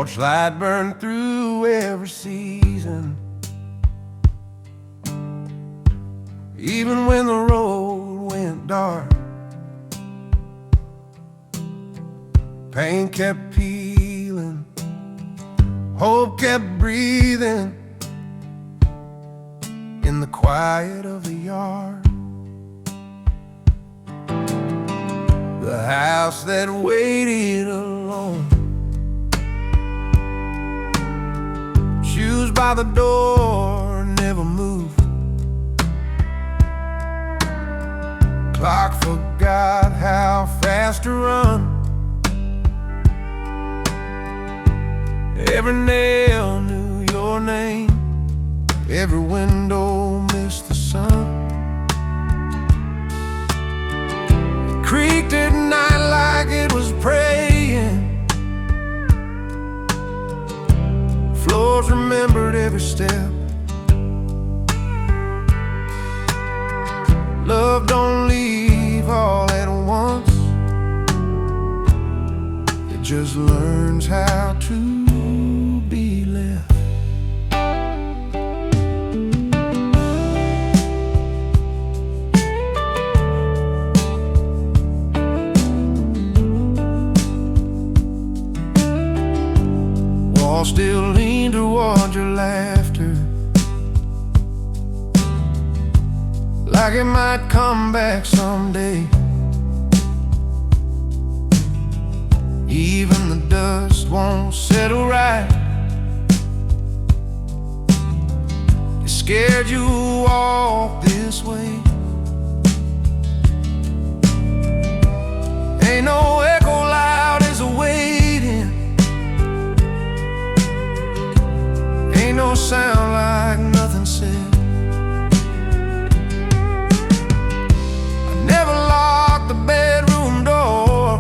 Porch light burned through every season, even when the road went dark. Pain kept peeling, hope kept breathing in the quiet of the yard. The house that waited alone, shoes by the door never moved. Clock forgot how fast to run. Every nail knew your name, every window missed the sun. It creaked at night like it was praying. Floors remembered every step. Love don't leave all at once, it just learns how to be left. Walls still lean toward your laughter, like it might come back someday. Even the dust won't settle right. It scared you to walk this way. Ain't no echo loud as a waiting, ain't no sound like nothing said. I never locked the bedroom door,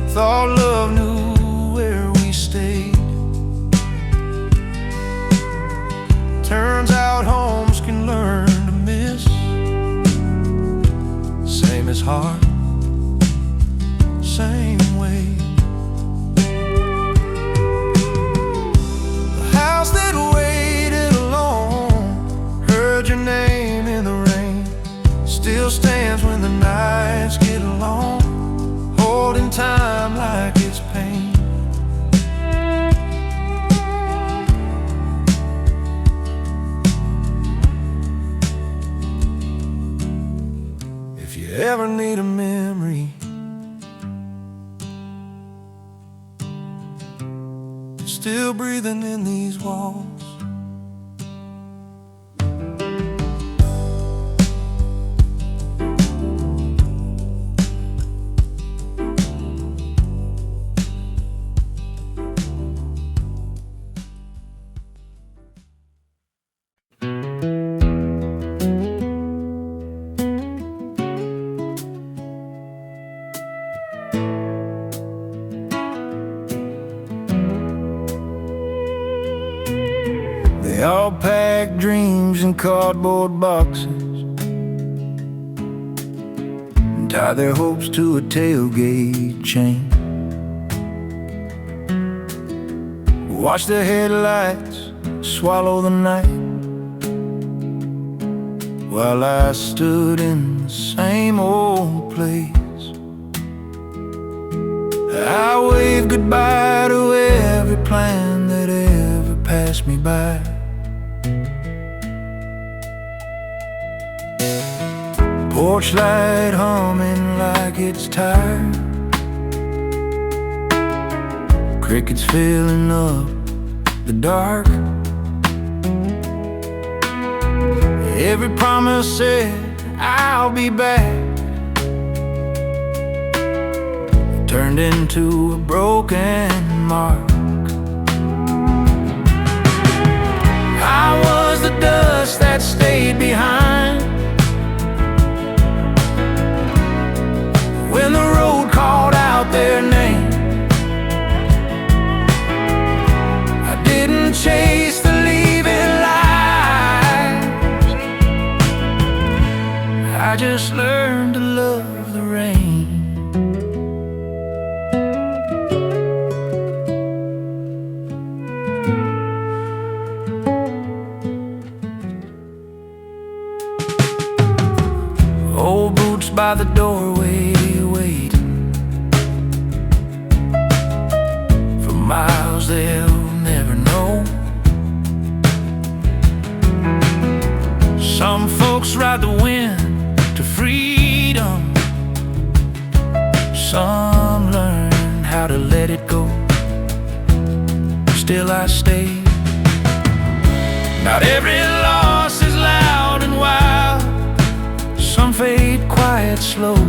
thought love knew where we stayed. Turns out homes can learn to miss, same as heart, same way. The house that waited alone, heard your name in the rain, still stands when the nights get long, holding time like it's pain. If you ever need a memory, still breathing in these walls. They all packed dreams in cardboard boxes and tie their hopes to a tailgate chain. Watch the headlights swallow the night, while I stood in the same old place. I waved goodbye to every plan that ever passed me by. Porch light humming like it's tired, crickets filling up the dark. Every promise said I'll be back turned into a broken mark. I was the dust that stayed behind when the road called out their name. I didn't chase the leaving lives, I just learned to love the rain. it go. Still I stayed. Not every loss is loud and wild. Some fade quiet, slow,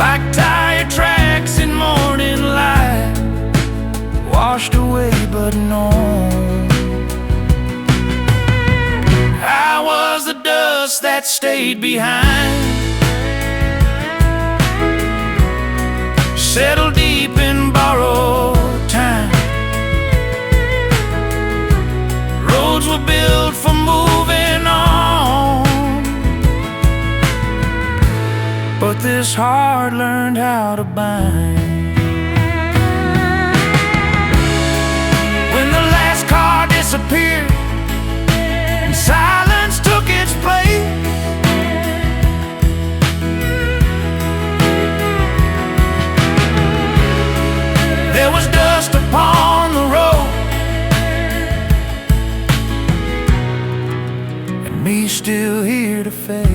like tire tracks in morning light, washed away but known. I was the dust that stayed behind, settled deep in borrowed time. Roads were built for moving on, but this heart learned how to bind. When the last car disappeared and silence took its place, there was dust upon the road, and me still here to face.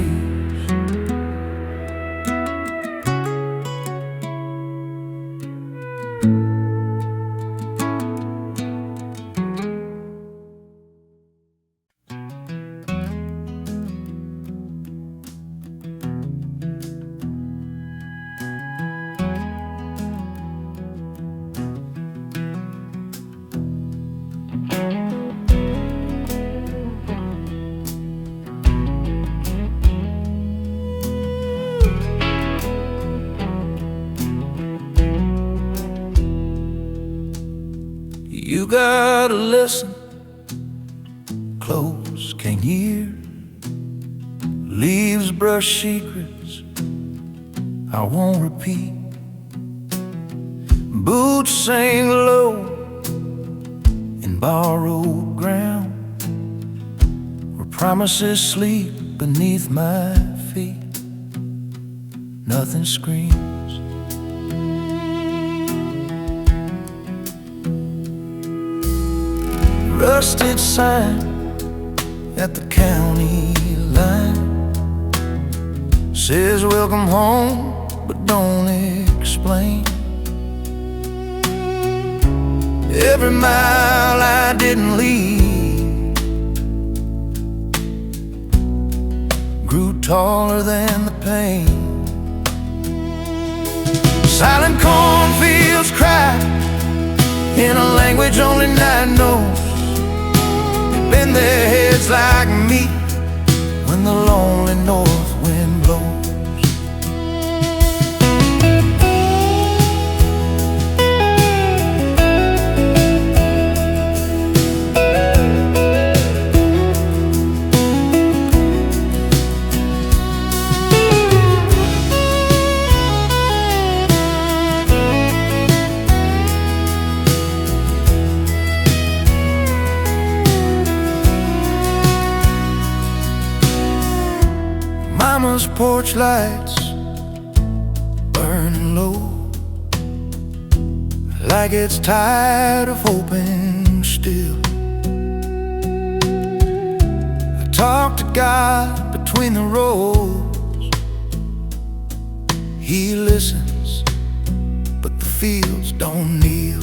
You gotta listen close, can't hear. Leaves brush secrets I won't repeat. Boots sing low in borrowed ground, where promises sleep beneath my feet. Nothing screams. Rusted sign at the county line says welcome home, but don't explain. Every mile I didn't leave grew taller than the pain. Silent cornfields cry in a language only night knows. Bend their heads like me when the lonely north wind blows. Mama's porch lights burning low, like it's tired of hoping still. I talk to God between the rows. He listens, but the fields don't kneel.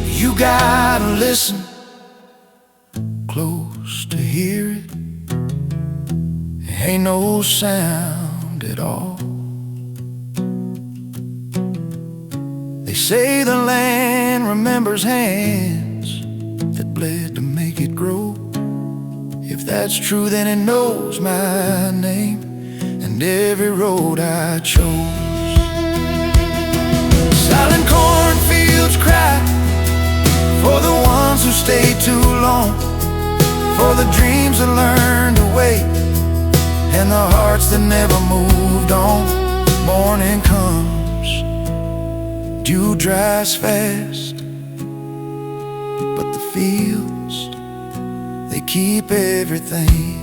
You gotta listen close to hear it. Ain't no sound at all. They say the land remembers hands that bled to make it grow. If that's true, then it knows my name and every road I chose. Silent cornfields cry for the ones who stayed too long, for the dreams that learned to wait, and the hearts that never moved on. Morning comes, dew dries fast, but the fields, they keep everything.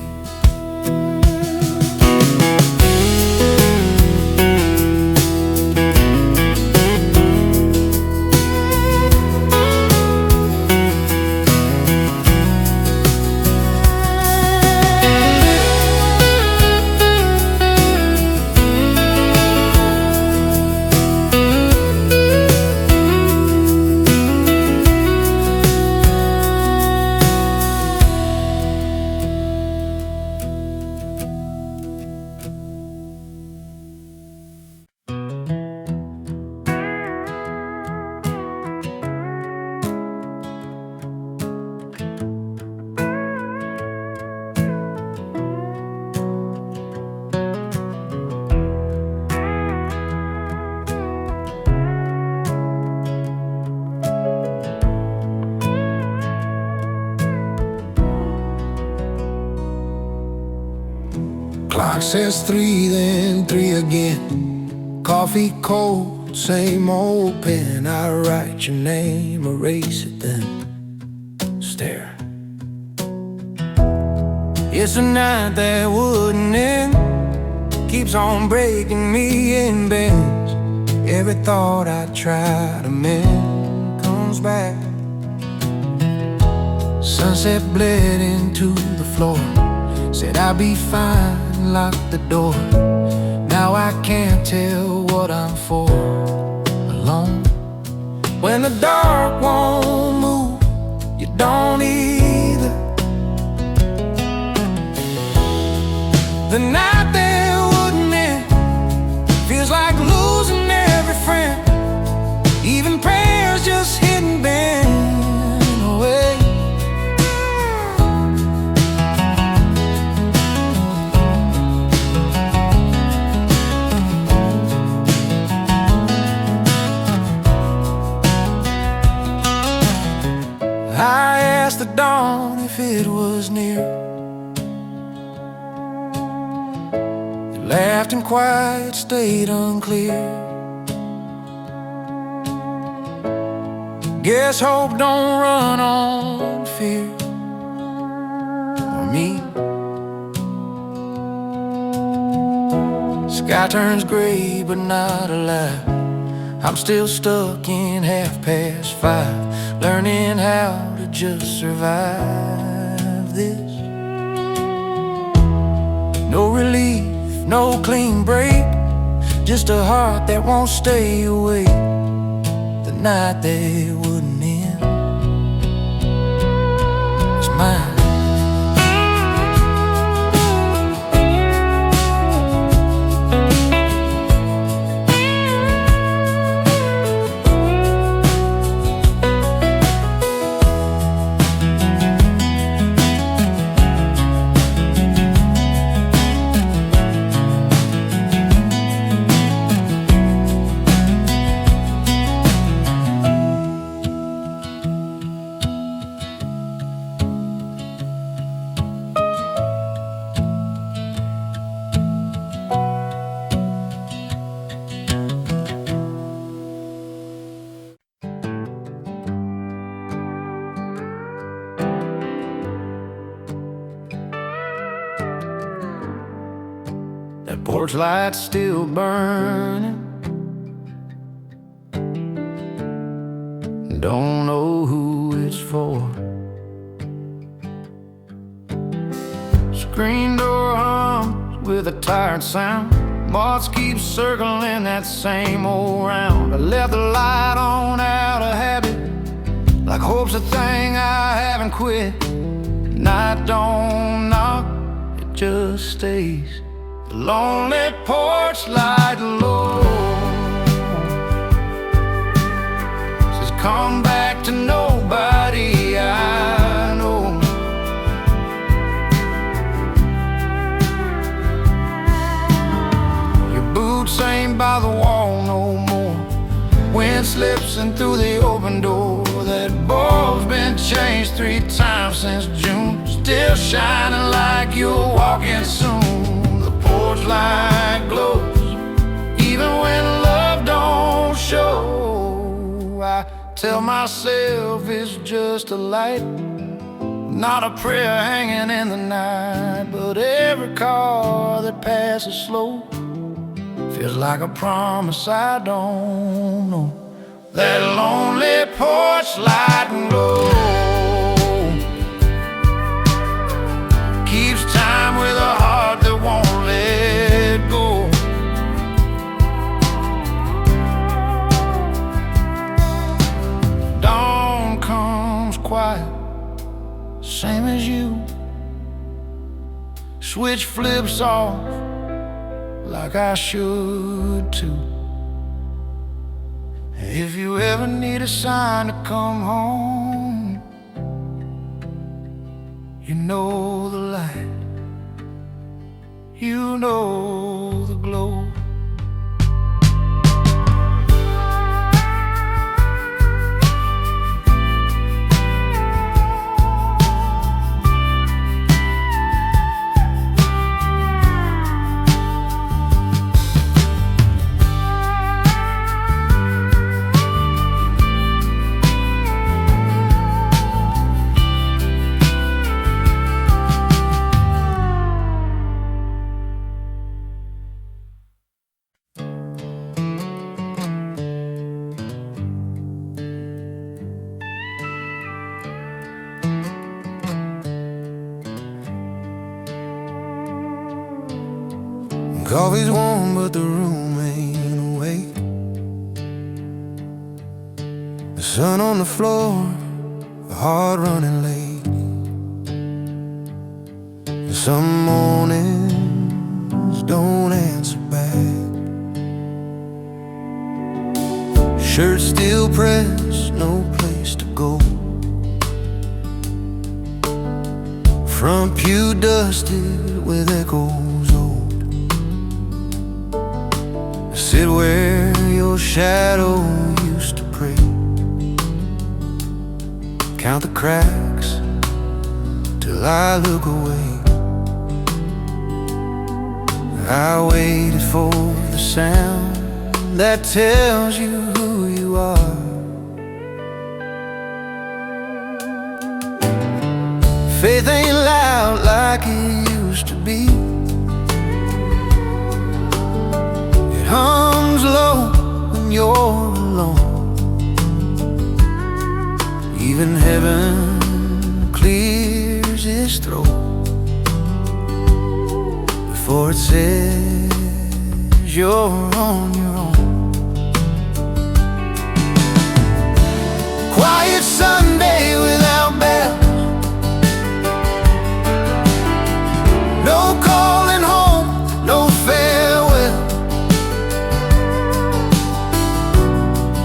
Clock says 3, then 3 again. Coffee cold, same old pen. I write your name, erase it, then stare. It's a night that wouldn't end, keeps on breaking me in bends. Every thought I try to mend comes back. Sunset bled into the floor. Said I'd be fine, locked the door. Now I can't tell what I'm for. Alone. When the dark won't move, you don't either. The night that wouldn't end feels like losing every friend. Even prayers just hit and bend away. I asked the dawn if it was near. It laughed and quiet stayed unclear. Guess hope don't run on fear or me. Sky turns gray but not alive. I'm still stuck in 5:30, learning how to just survive this. No relief, no clean break, just a heart that won't stay awake. The night that wouldn't end is mine. That porch light's still burning. Don't know who it's for. Screen door hums with a tired sound. Moths keep circling that same old round. I left the light on out of habit, like hope's a thing I haven't quit. Night don't knock, it just stays. The lonely porch light low says come back to nobody I know. Your boots ain't by the wall no more. Wind slips in through the open door. That bulb's been changed 3 times since June, still shining like you're walking soon. Porch light glows even when love don't show. I tell myself it's just a light, not a prayer hanging in the night. But every car that passes slow feels like a promise I don't know. That lonely porch light glow keeps time with a heart that won't let go. Dawn comes quiet, same as you. Switch flips off like I should too. If you ever need a sign to come home, you know the light, you know the glow. Coffee's warm, but the room ain't awake. The sun on the floor, the heart running late. And some mornings don't answer back. Shirt still pressed, no place to go. Front pew dusted with echoes old. Sit where your shadow used to pray. Count the cracks till I look away. I waited for the sound that tells you who you are. Faith ain't loud like it used to be. It hums low when you're alone. Even heaven clears its throat before it says you're on your own. Quiet Sunday without bells. No calling home, no farewell.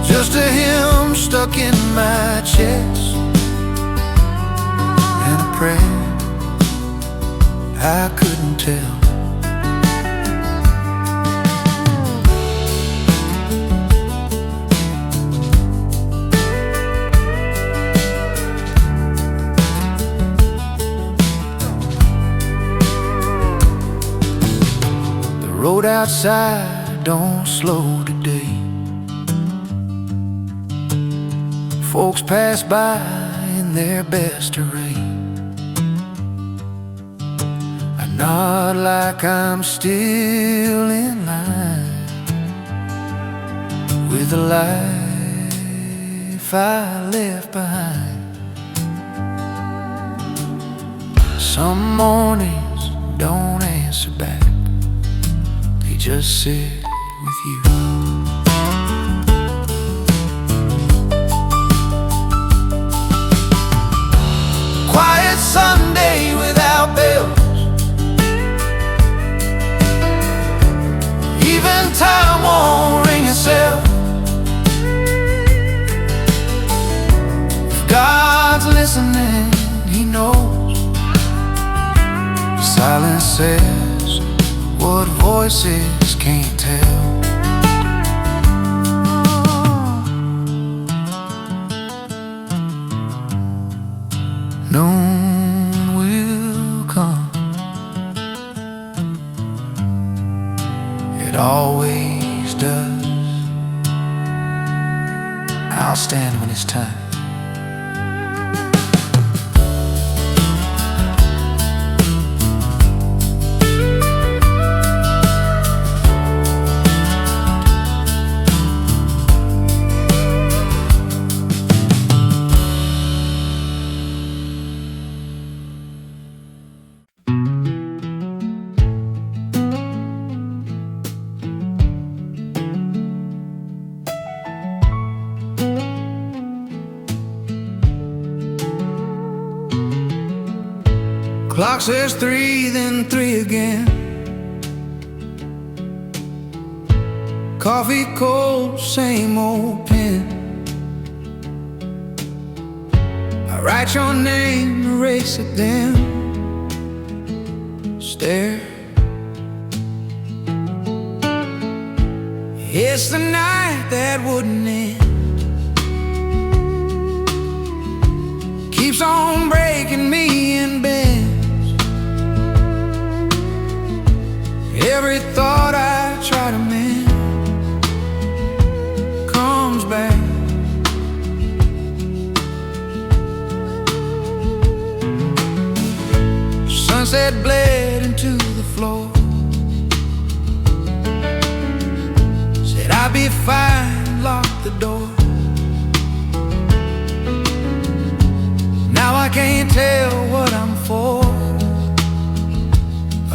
Just a hymn stuck in my chest and a prayer I couldn't tell. The road outside don't slow today. Folks pass by in their best array. I nod like I'm still in line with the life I left behind. Some mornings don't answer back, they just sit with you. Quiet Sunday without bells. Even time won't ring itself. If God's listening, He knows. Silence says what voices can't tell. Noon will come. It always does. I'll stand when it's time. Clock says 3, then 3 again. Coffee cold, same old pen. I write your name, erase it then. Stare. It's the night that wouldn't end. Keeps on breaking me in bed. Every thought I try to mend comes back. Sunset bled into the floor. Said I'd be fine, locked the door. Now I can't tell what I'm for.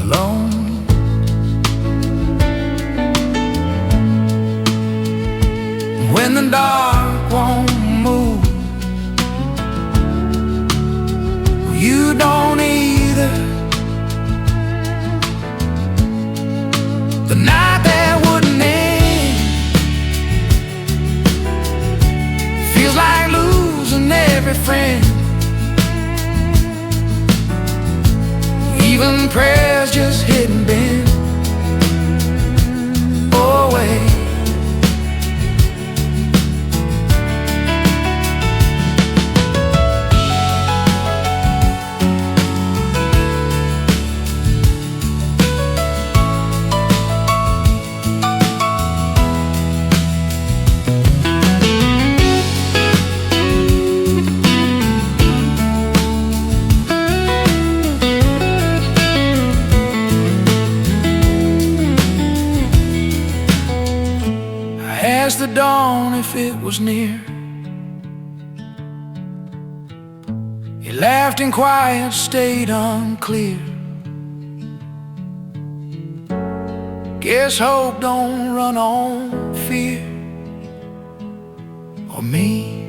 Alone. the dark won't move. You don't either. The night that wouldn't end feels like losing every friend. Even prayers just hit and bend away. Asked the dawn if it was near. He laughed in quiet, stayed unclear. Guess hope don't run on fear or me.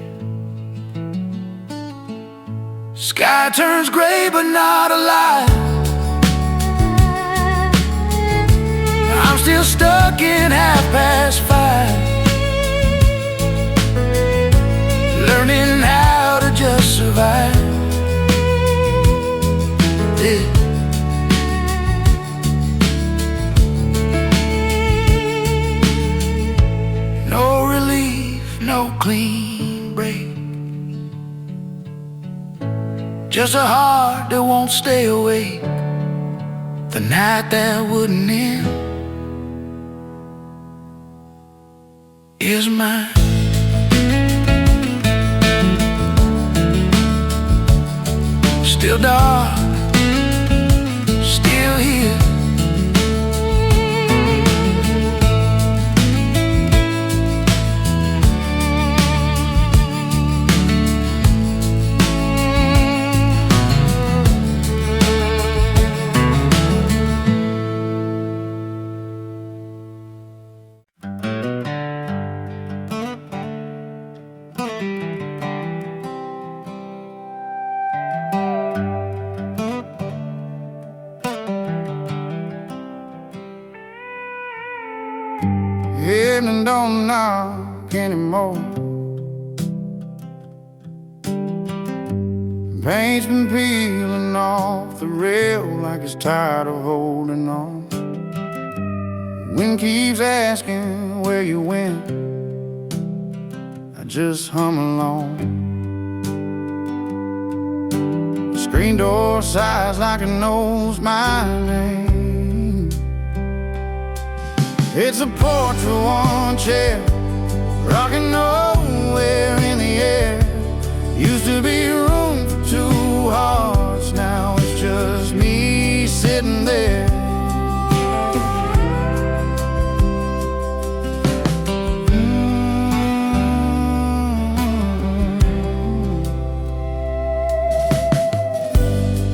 Sky turns gray but not alive. I'm still stuck in 5:30, learning how to just survive. Yeah. No relief, no clean break, just a heart that won't stay awake. The night that wouldn't end is mine. Still dark, still here. Evening don't knock anymore. Paint's been peeling off the rail like it's tired of holding on. Wind keeps asking where you went. I just hum along. The screen door sighs like it knows my name. It's a porch with one chair, rocking nowhere in the air. Used to be room for two hearts, now it's just me sitting there.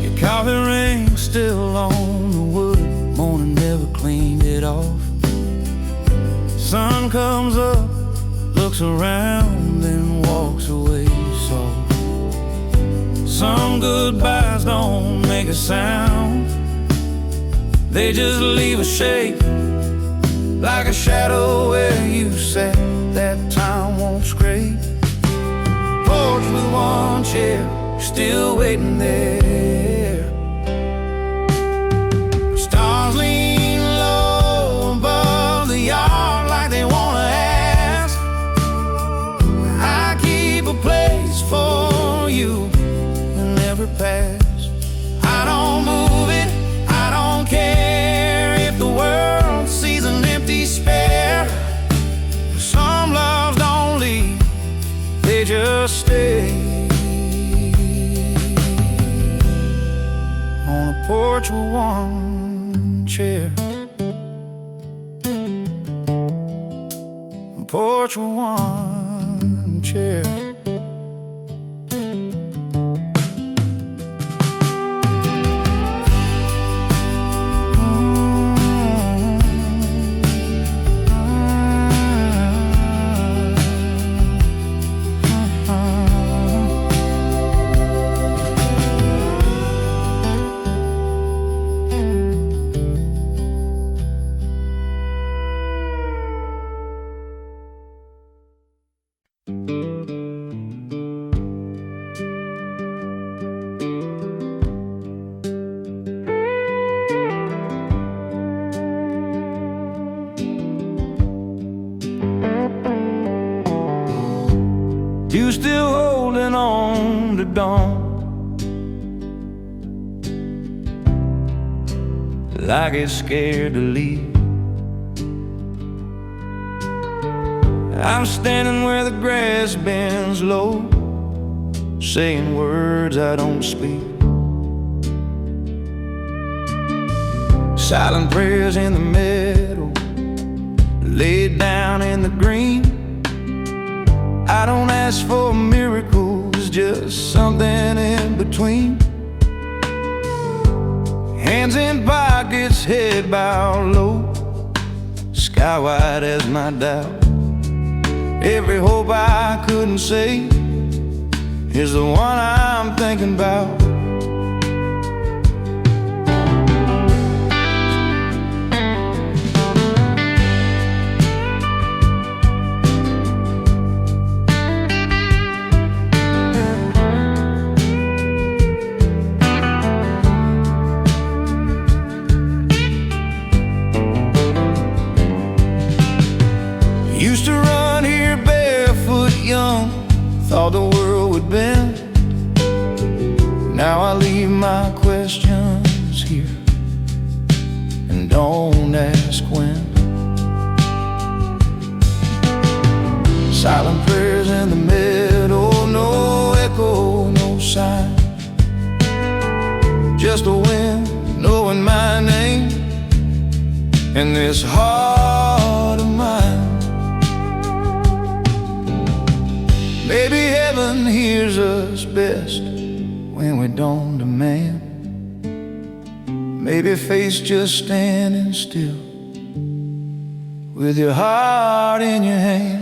Your coffee ring still on the wood, morning never cleaned it off. Sun comes up, looks around, then walks away soft. Some goodbyes don't make a sound, they just leave a shape, like a shadow where you sat that time won't scrape. Porch with one chair, still waiting there. Stars lean low above the yard like they wanna ask. I keep a place for you in every past. I don't move it, I don't care if the world sees an empty spare. Some loves don't leave, they just stay. On a porch with one chair, a porch with one chair. you still holding on to dawn, like it's scared to leave. I'm standing where the grass bends low, saying words I don't speak, silent prayers in the meadow, laid down in the green. I don't ask for miracles, just something in between. Hands in pockets, head bowed low, sky wide as my doubt. Every hope I couldn't say is the one I'm thinking about. Used to run here barefoot young, thought the world would bend. Now I leave my questions here and don't ask when. Silent prayers in the middle, no echo, no sign, just a wind knowing my name and this heart of mine. Maybe heaven hears us best when we don't demand. Maybe faith's just standing still with your heart in your hands.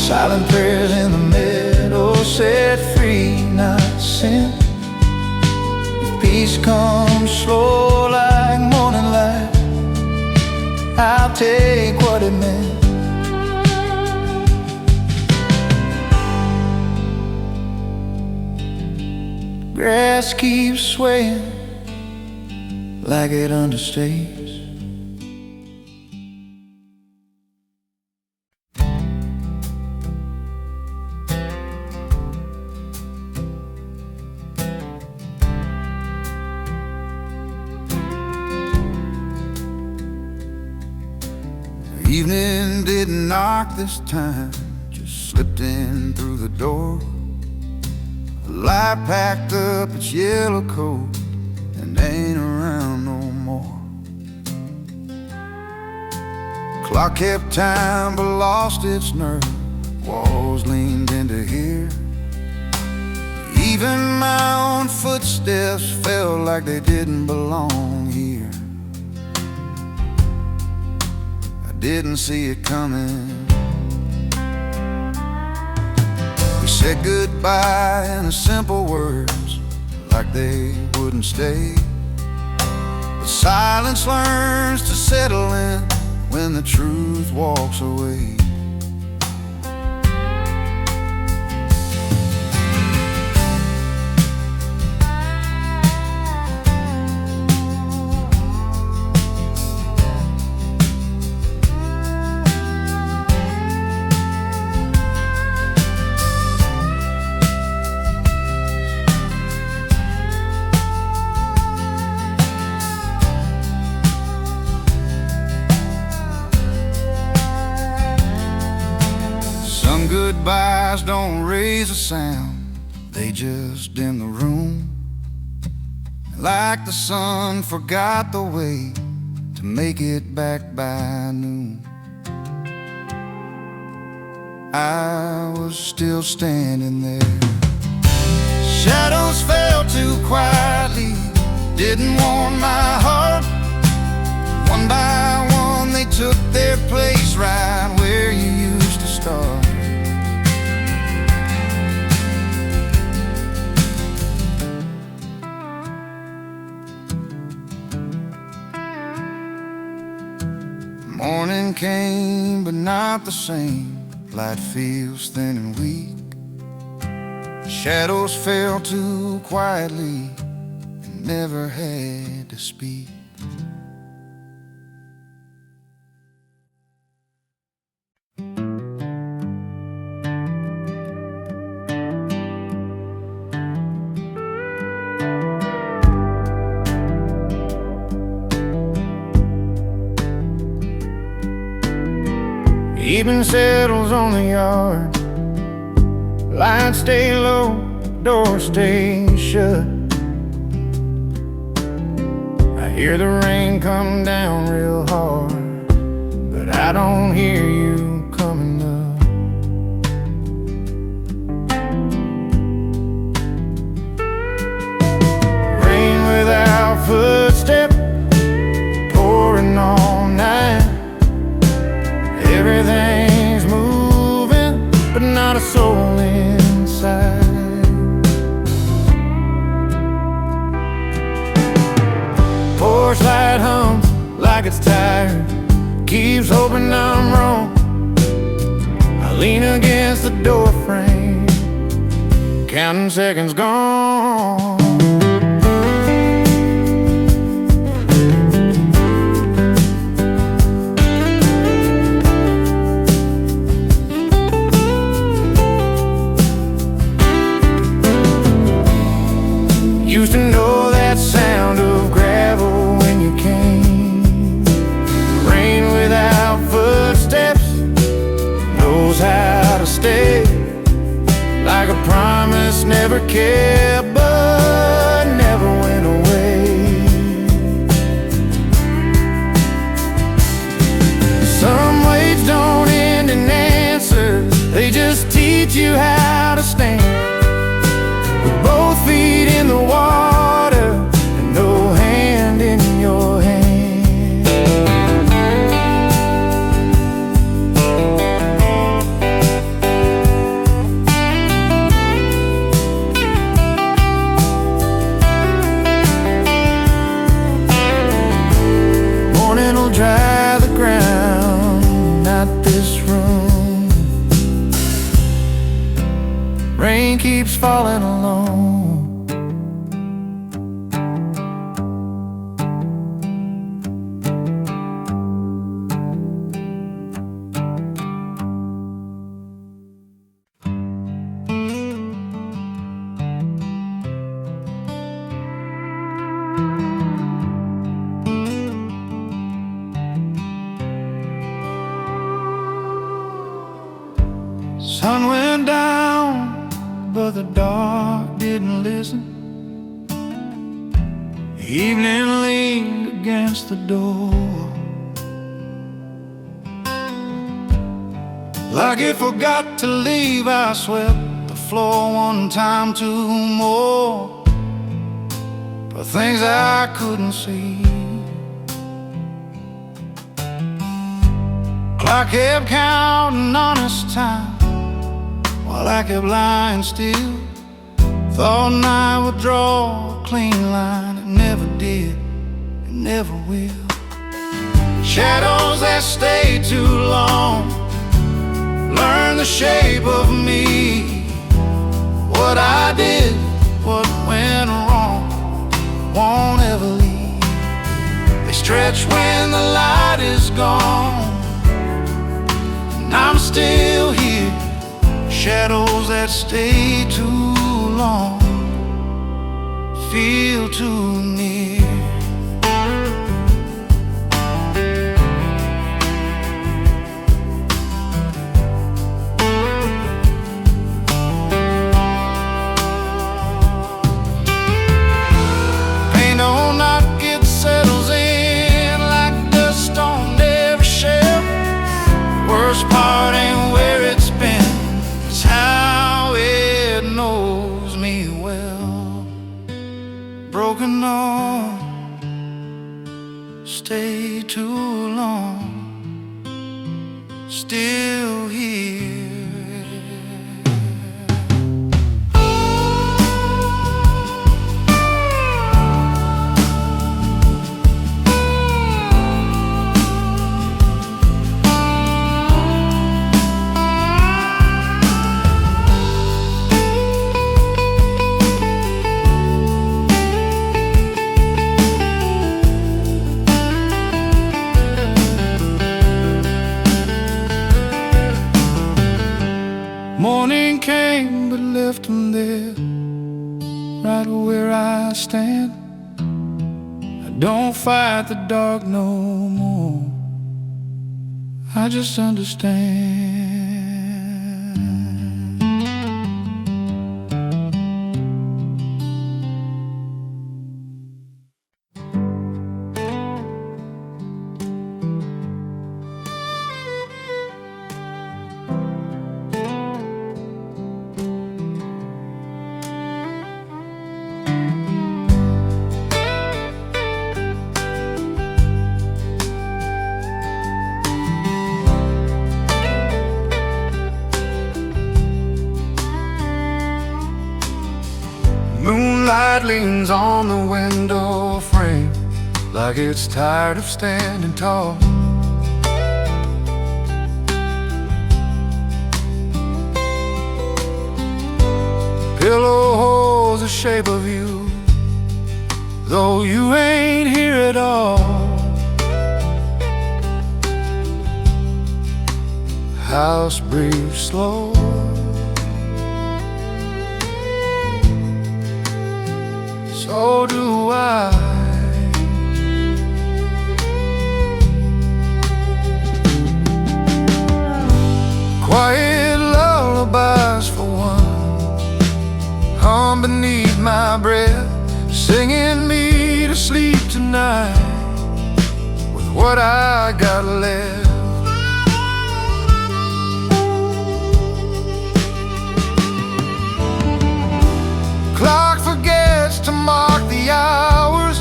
Silent prayers in the middle, set free, not sin. If peace comes slow like morning light, I'll take what it meant. Grass keeps swaying like it understays. Evening didn't knock this time, just slipped in through the door. The light packed up its yellow coat and ain't around no more. Clock kept time but lost its nerve, walls leaned into here. Even my own footsteps felt like they didn't belong here. Didn't see it coming. We said goodbye in the simple words, like they wouldn't stay. But silence learns to settle in when the truth walks away. Some goodbyes don't raise a sound, they just dim the room. Like the sun forgot the way to make it back by noon. I was still standing there. Shadows fell too quietly, didn't warm my heart. One by one they took their place right where you used to start. Morning Rain came, but not the same. Light feels thin and weak. Shadows fell too quietly and never had to speak. Evening settles on the yard. Lights stay low, doors stay shut. I hear the rain come down real hard, but I don't hear you coming up. Rain without footsteps, pouring all night. Everything's moving, but not a soul inside. Porch light hums like it's tired, keeps hoping I'm wrong. I lean against the door frame, counting seconds gone. Used to know that sound of gravel when you came. Rain without footsteps knows how to stay, like a promise never kept, but never went away. Some waits don't end in answers, they just teach you how to stand. With both feet in the water and no hand in your hand. Morning will dry the ground, not this room. Rain keeps falling alone. Sun went down, but the dark didn't listen. Evening leaned against the door, like it forgot to leave. I swept the floor one time too more, for things I couldn't see. Clock kept counting honest time while I kept lying still. Thought I would draw a clean line, it never did, it never will. Shadows that stay too long learn the shape of me. What I did, what went wrong, won't ever leave. They stretch when the light is gone, and I'm still here. Shadows that stay too long feel too near. Pain don't knock, it settles in like dust on every shelf. Worst part ain't where it's been, it's how it knows me well. Broken on, stay too long, still here. left them there, right where I stand. I don't fight the dark no more, I just understand. Moonlight leans on the window frame like it's tired of standing tall. Pillow holds the shape of you, though you ain't here at all. House breathes slow, so do I. Quiet lullabies for one hum beneath my breath, singing me to sleep tonight with what I got left. Clock forgets to mark the hours,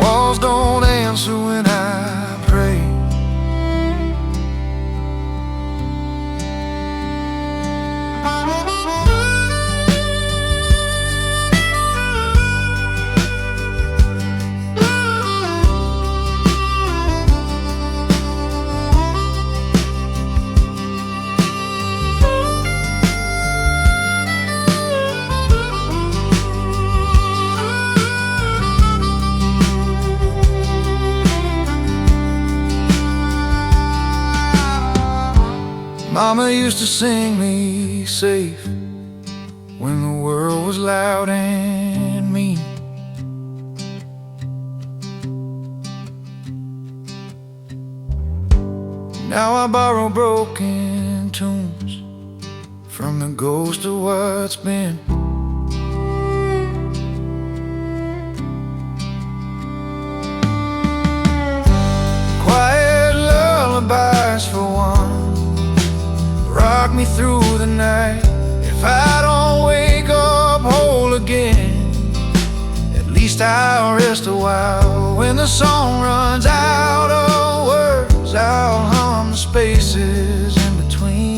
walls don't answer when I pray. Mama used to sing me safe when the world was loud and mean. Now I borrow broken tunes from the ghost of what's been. Quiet lullabies for one rock me through the night. If I don't wake up whole again, at least I'll rest a while. When the song runs out of words, I'll hum the spaces in between.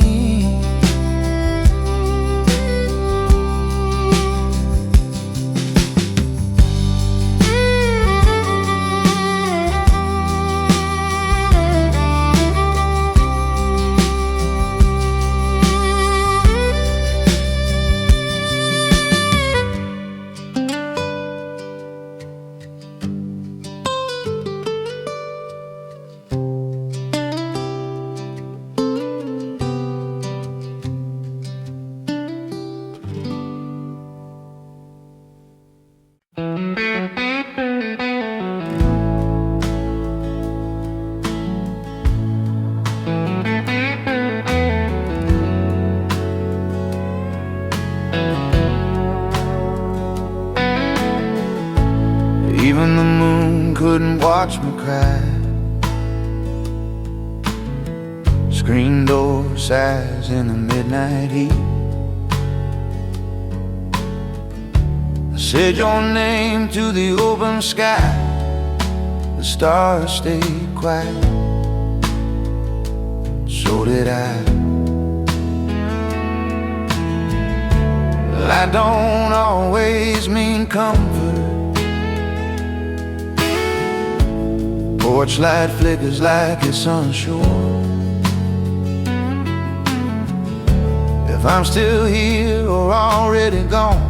Even the moon couldn't watch me cry. Screen door sighs in the midnight heat. I said your name to the open sky. The stars stayed quiet, so did I. Well, I don't always mean comfort. Porch light flickers like it's unsure if I'm still here or already gone.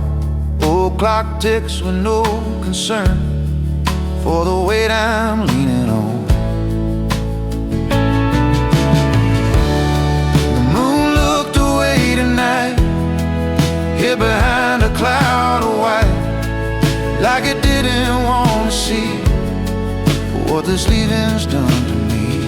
Old clock ticks with no concern for the weight I'm leaning on. The moon this leaving's done to me.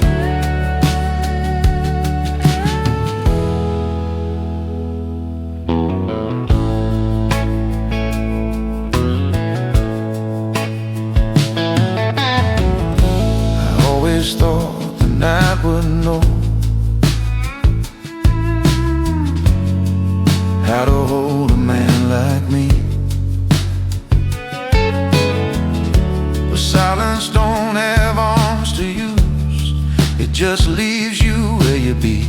I always thought the night would know how to hold a man like me. But silence don't have arms to use, it just leaves you where you be.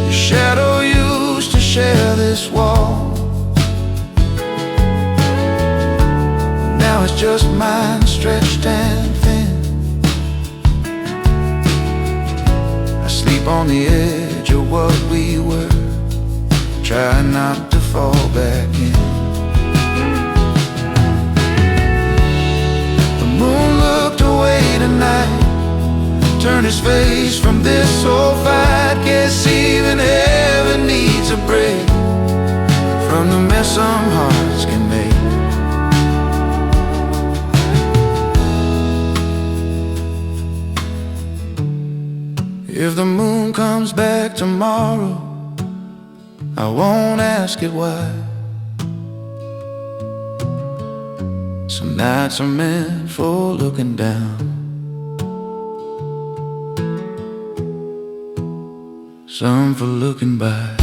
Your shadow used to share this wall, now it's just mine stretched and thin. Sleep on the edge of what we were, try not to fall back in. The moon looked away tonight, turned his face from this old fight. Guess even heaven needs a break from the mess some hearts can make. If the moon comes back tomorrow, I won't ask it why. Some nights are meant for looking down, some for looking by.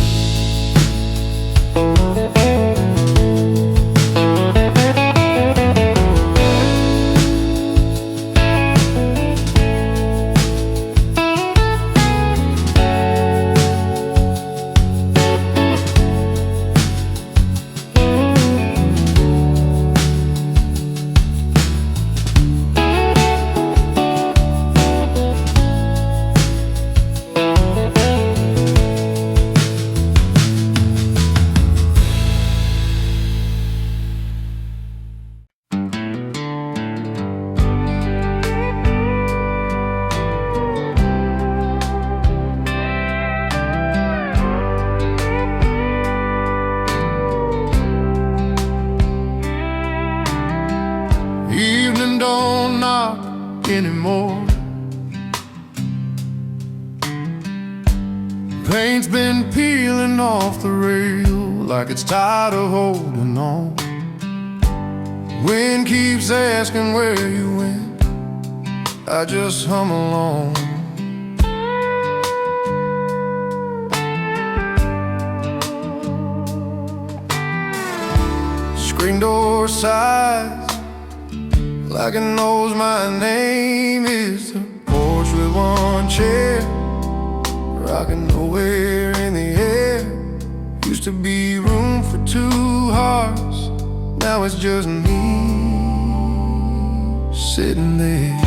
Evening don't knock anymore, paint's been peeling off the rail like it's tired of holding on. Wind keeps asking where you went, I just hum along. Screen door sighs like it knows my name. Is the porch with one chair, rocking nowhere in the air. Used to be room for two hearts, now it's just me sitting there.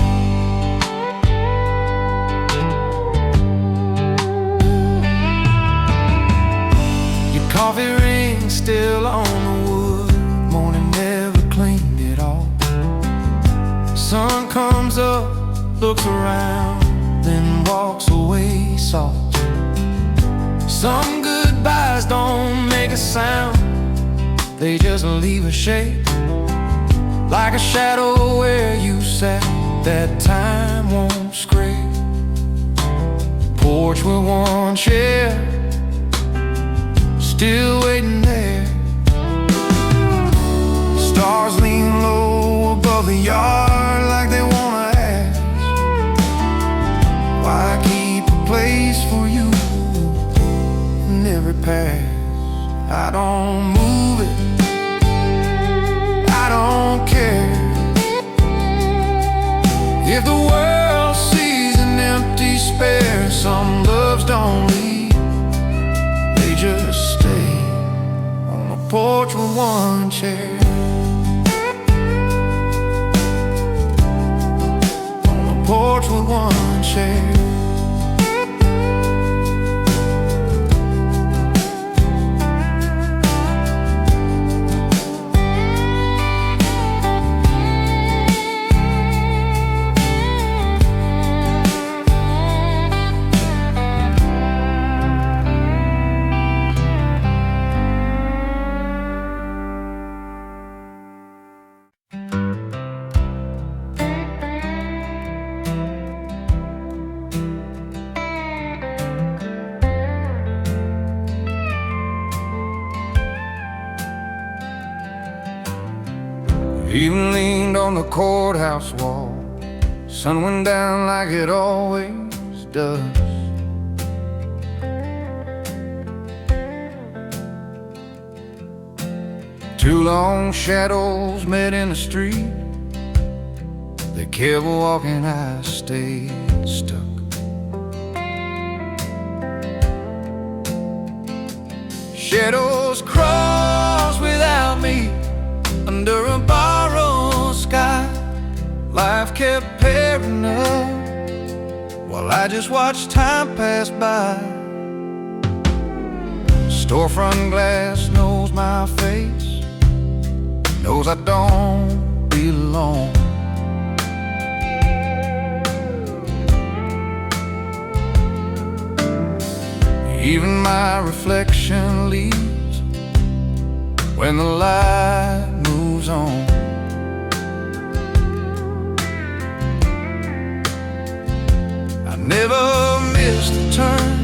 Your coffee ring still on the wood, morning never cleaned it off. Sun comes up, looks around, then walks away soft. Some goodbyes don't make a sound, they just leave a shape, like a shadow where you sat that time won't scrape. Porch with one chair, still waiting there. Stars lean low above the yard like they wanna ask, why keep a place for you in every pass? I don't move it, I don't care. If the world sees an empty spare, some loves don't leave, they just stay on the porch with one chair. Porch with one chair. Even leaned on the courthouse wall. Sun went down like it always does. Two long shadows met in the street. They kept walking, I stayed stuck. Shadows crossed without me under a borrowed sky. Life kept pairing up while I just watched time pass by. Storefront glass knows my face, knows I don't belong. Even my reflection leaves when the light moves on. I never missed a turn,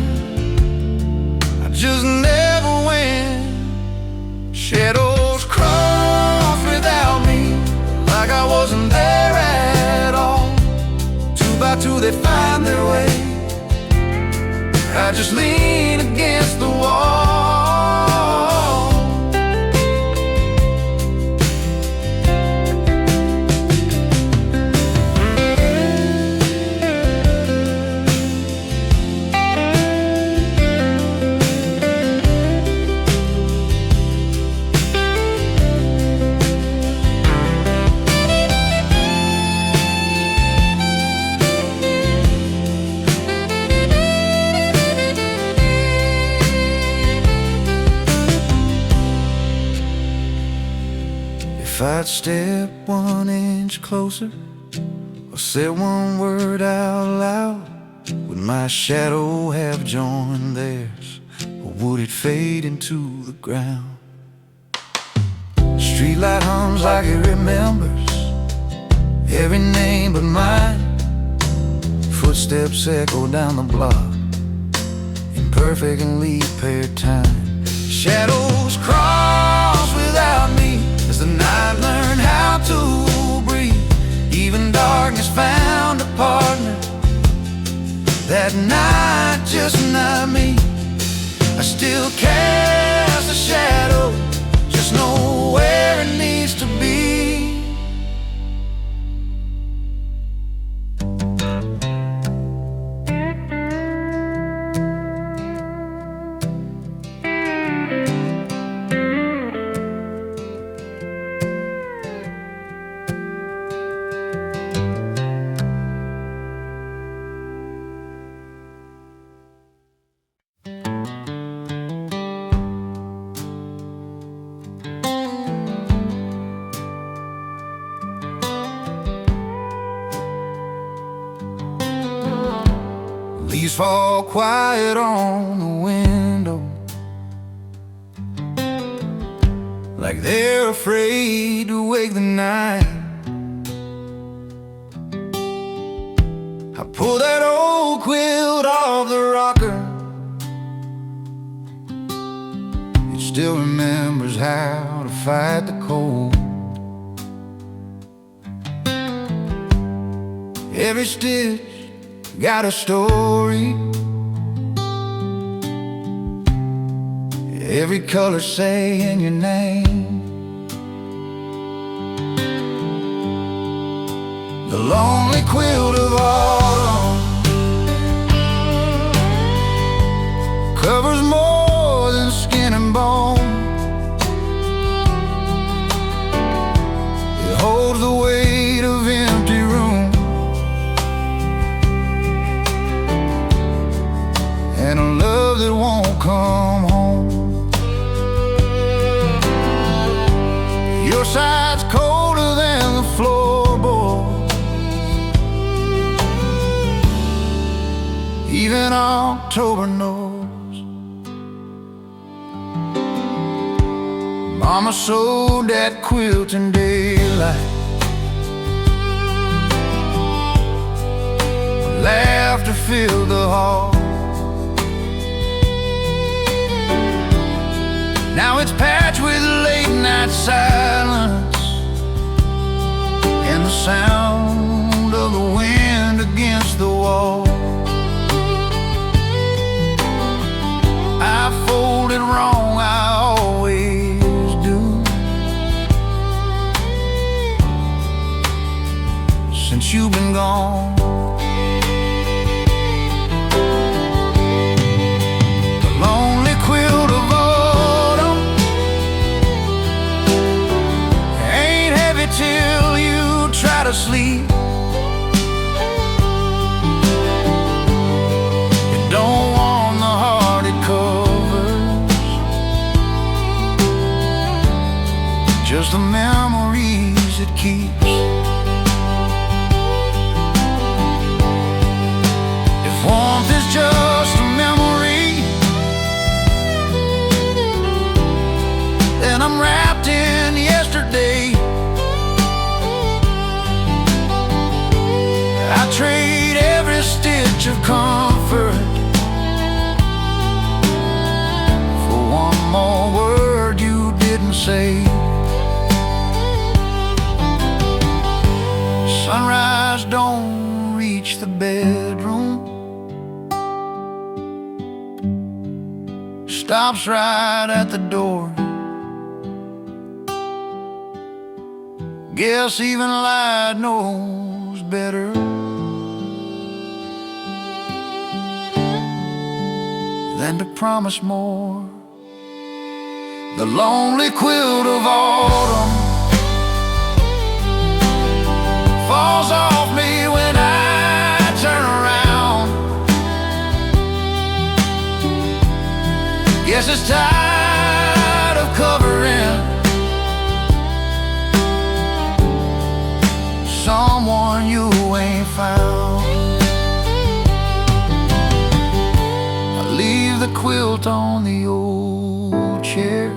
I just never went. Shadows crossed without me, like I wasn't there at all. Two by two they find their way, I just lean against the wall. If I'd step 1 inch closer or say one word out loud, would my shadow have joined theirs, or would it fade into the ground? Streetlight hums like it remembers every name but mine. Footsteps echo down the block in perfectly paired time. Shadows cross without me as the night learned how to breathe. Even darkness found a partner that night, just not me. I still cast a shadow, just know where it needs to be. Leaves fall quiet on the window, like they're afraid to wake the night. I pull that old quilt off the rocker, it still remembers how to fight the cold. Every stitch got a story, every color saying your name. The lonely quilt of autumn covers more than skin and bone. It holds the weight of empty room and a love that won't come home. Your side's colder than the floorboard, even October knows. Mama sewed that quilt in daylight, laughter filled the hall. Now it's patched with late night silence, since you've been gone. The lonely quilt of autumn ain't heavy till you try to sleep. It don't want the heart it covers, just the memories it keeps. Warmth is just a memory, and I'm wrapped in yesterday. I trade every stitch of comfort for one more word you didn't say. Sunrise don't reach the bedroom, stops right at the door. Guess even light knows better than to promise more. The lonely quilt of autumn falls off me when I turn around. Guess it's tired of covering someone you ain't found. I leave the quilt on the old chair,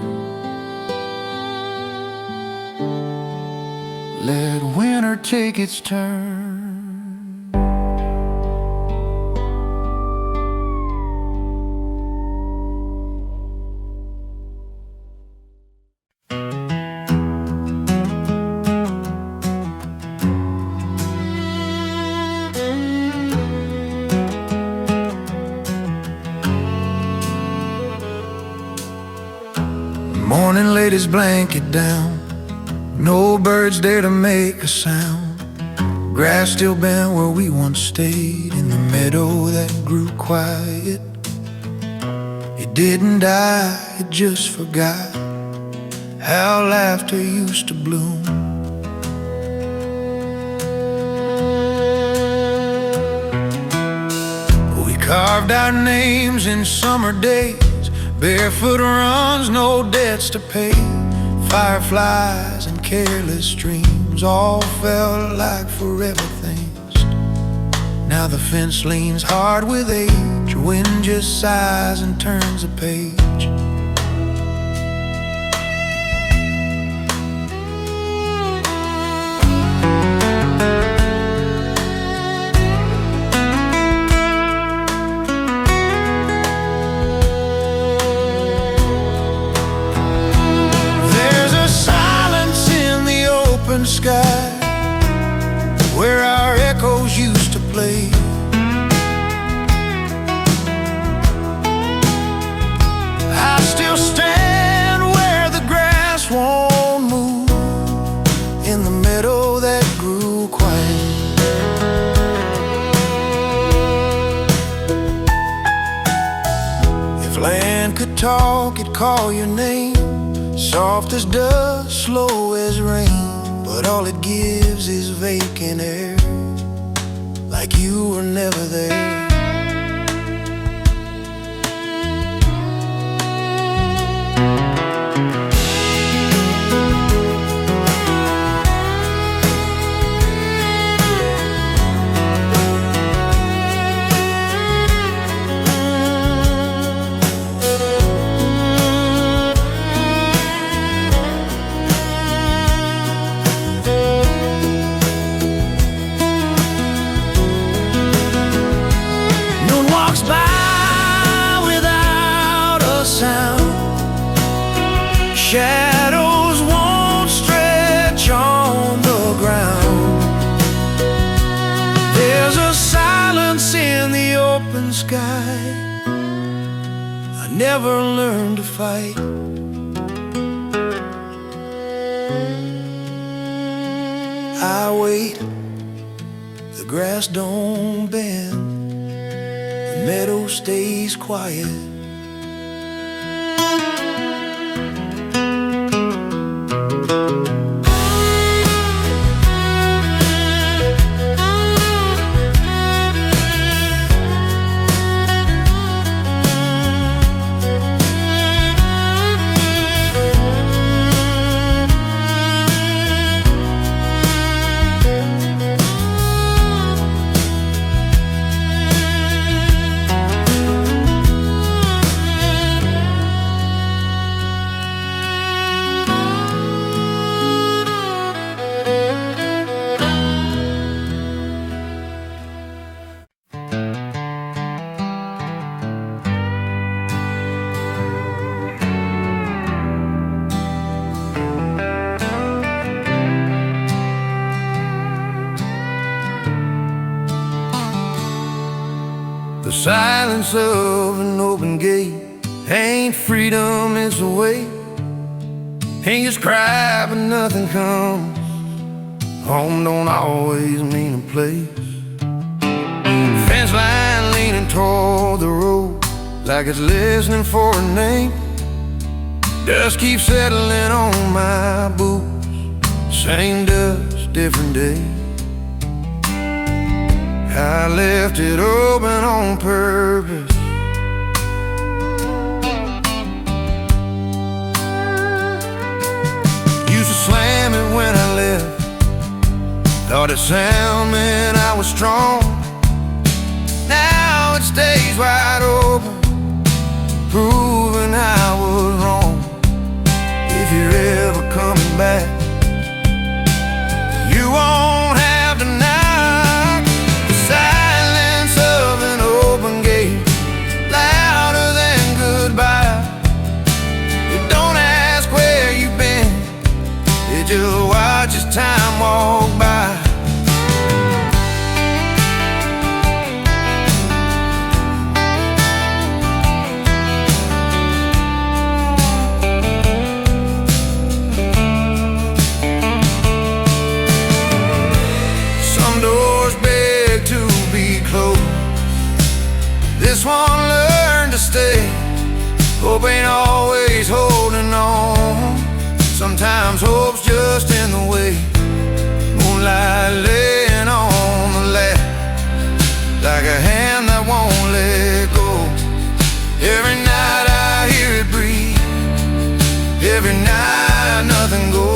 let winter take its turn. Morning laid his blanket down, no birds dare to make a sound. Grass still bent where we once stayed, in the meadow that grew quiet. It didn't die, it just forgot how laughter used to bloom. We carved our names in summer days, barefoot runs, no debts to pay. Fireflies and careless dreams all felt like forever things. Now the fence leans hard with age, wind just sighs and turns a page. Sky where our echoes used to play. I still stand where the grass won't move, in the meadow that grew quiet. If land could talk, it'd call your name, soft as dust, slow as rain. But all it gives is vacant air, like you were never there. Shadows won't stretch on the ground. There's a silence in the open sky. I never learned to fight. I wait grass don't bend, the meadow stays quiet. The silence of an open gate ain't freedom, it's a way. Ain't just cry but nothing comes. Home don't always mean a place. Fence line leaning toward the road like it's listening for a name. Dust keeps settling on my boots, same dust, different day. I left it open on purpose. Used to slam it when I left, thought it sound meant I was strong. Now it stays wide open, proving I was wrong. If you're ever coming back, you won't have to knock. The silence of an open gate, louder than goodbye. It don't ask where you've been, it just watches time walk by. This one learned to stay. Hope ain't always holding on. Sometimes hope's just in the way. Moonlight laying on the lap, like a hand that won't let go. Every night I hear it breathe, every night nothing goes.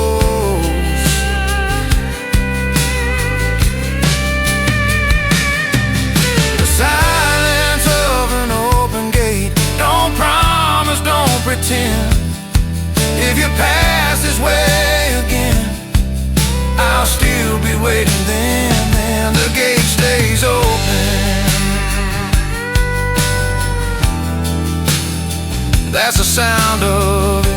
Pretend if you pass this way again, I'll still be waiting then. Then the gate stays open. That's the sound of it.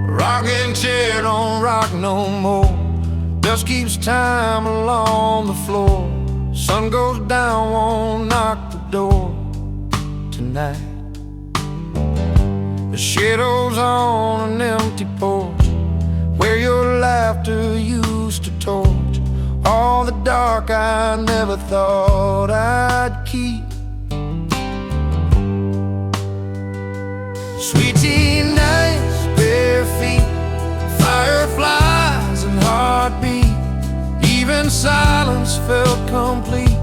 Rocking chair don't rock no more. Dust keeps time along the floor. Sun goes down, won't knock the door tonight. The shadows on an empty porch, where your laughter used to torch all the dark I never thought I'd keep. Sweet tea nights, bare feet, fireflies and heartbeat. Even silence felt complete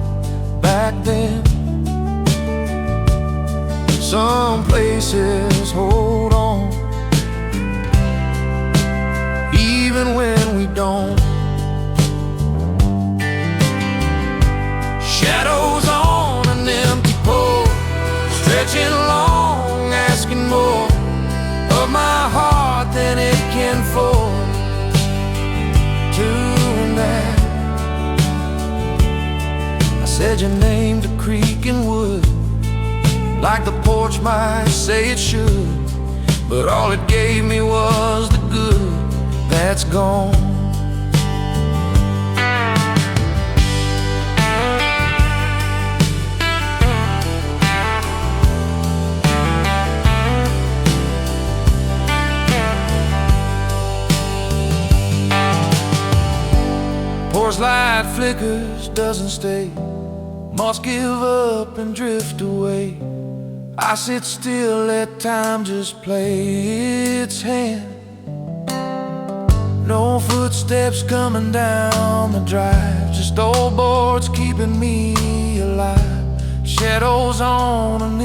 back then. Some places hold on, even when we don't. Shadows on an empty porch, Said you named a creek and wood, like the porch might say it should, but all it gave me was the good that's gone. Porch light flickers, doesn't stay, must give up and drift away. I sit still, let time just play its hand. No footsteps coming down the drive, just old boards keeping me alive. Shadows on an